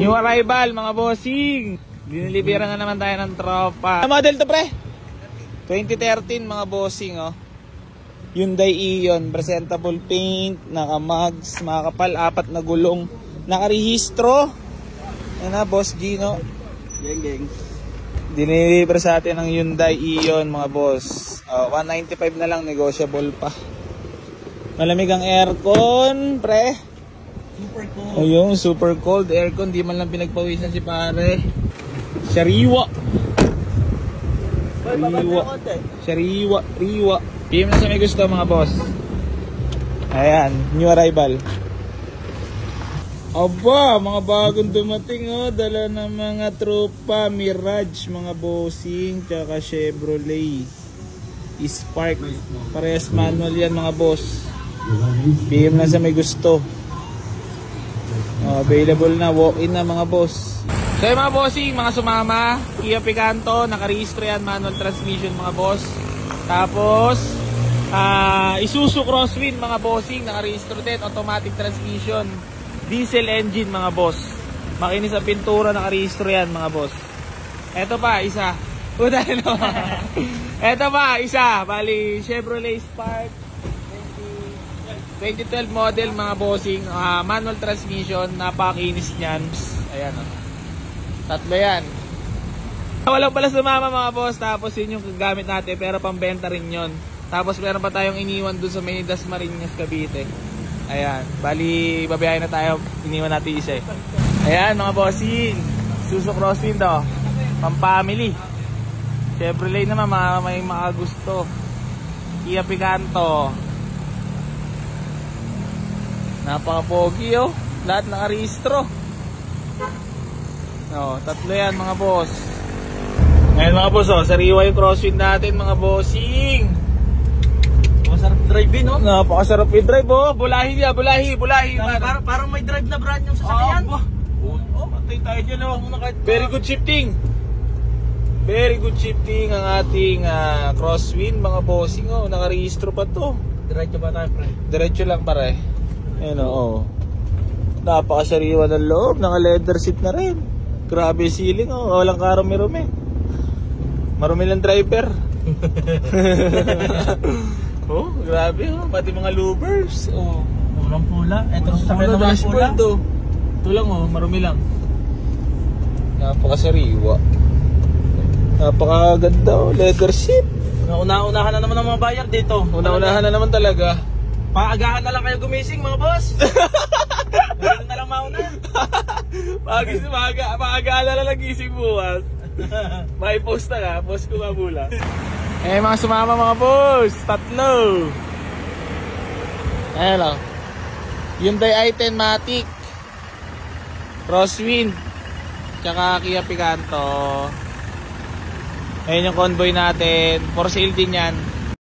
New arrival mga bossing. Diniliberan na naman tayo ng tropa. Model to pre 2013 mga bossing oh. Hyundai Ion, presentable paint, naka-mags, makakapal, 4 na gulong, nakarehistro. Yan na, Boss Gino. Geng. Diniliver sa atin ng Hyundai Ion mga boss. 195 na lang, negotiable pa. Malamig ang aircon, pre. Super cool. Ayun, super cold aircon, di man lang pinagpawisan si pare. Sariwa. Riwa. PM na sa may gusto mga boss. Ayan, new arrival. Aba, mga bagong dumating oh. Dala ng mga tropa Mirage, mga bossing, tsaka Chevrolet Spark. Parehas manual yan mga boss. PM na sa may gusto. Available na, walk-in na mga boss. So yung mga bossing, mga sumama, Kia Picanto, nakarehistro yan, manual transmission mga boss. Tapos Isuzu Crosswind mga bossing, nakarehistro din, automatic transmission, diesel engine mga boss. Makinis sa pintura, nakarehistro yan mga boss. Eto pa, isa. Eto pa, isa. Bali, Chevrolet Spark 2012 model mga bossing, manual transmission, napakakinis niyan. Ayan o. Tatlo yan. Walang pala sumama mga boss, tapos yun yung gamit natin, pero pambenta rin yun. Tapos meron pa tayong iniwan dun sa may Dasmariñas, Cavite. Ayan, bali babayahin na tayo, iniwan natin isa eh. Ayan mga bossing, Isuzu Crosswind o, pang family. Chevrolet naman, may makagusto. Kia Picanto, napaka-pogi oh, lahat nakarehistro. Tatlo yan mga boss. Ngayon mga boss oh, sariwa yung Crosswind natin mga bossing. Masarap drive din oh. Napakasarap yung drive oh. Bulahi niya, bulahi. Parang may drive na brand yung sasakyan. Matay tayo dyan oh. Very good shifting. Very good shifting ang ating Crosswind mga bossing oh. Nakarehistro pa to. Diretso ba tayo pre? Diretso lang pare. Ayan oh. Napakasariwa ng loob. Naka-leather seat na rin. Grabe ceiling oh. Walang karumi-rumi. Marumi lang driver. Oh, grabe oh. Pati mga louvers. Oh. Pulang-pula. Ito sa Ano dashboard to? Ito lang oh. Marumi lang. Napakasariwa. Napakaganda oh. Leather seat. Una-unahan na naman ang mga buyer dito. Una-unahan na naman talaga. Paagahan na lang kayo gumising mga boss. Dito na lang mauna. Paagahan na lang gising bukas. May post na ka, post ko mabula. Mga sumama mga boss, tatlo. Ayan o, Hyundai i10 Matic, Crosswind, tsaka Kia Picanto. Ayan yung convoy natin, for sale din yan.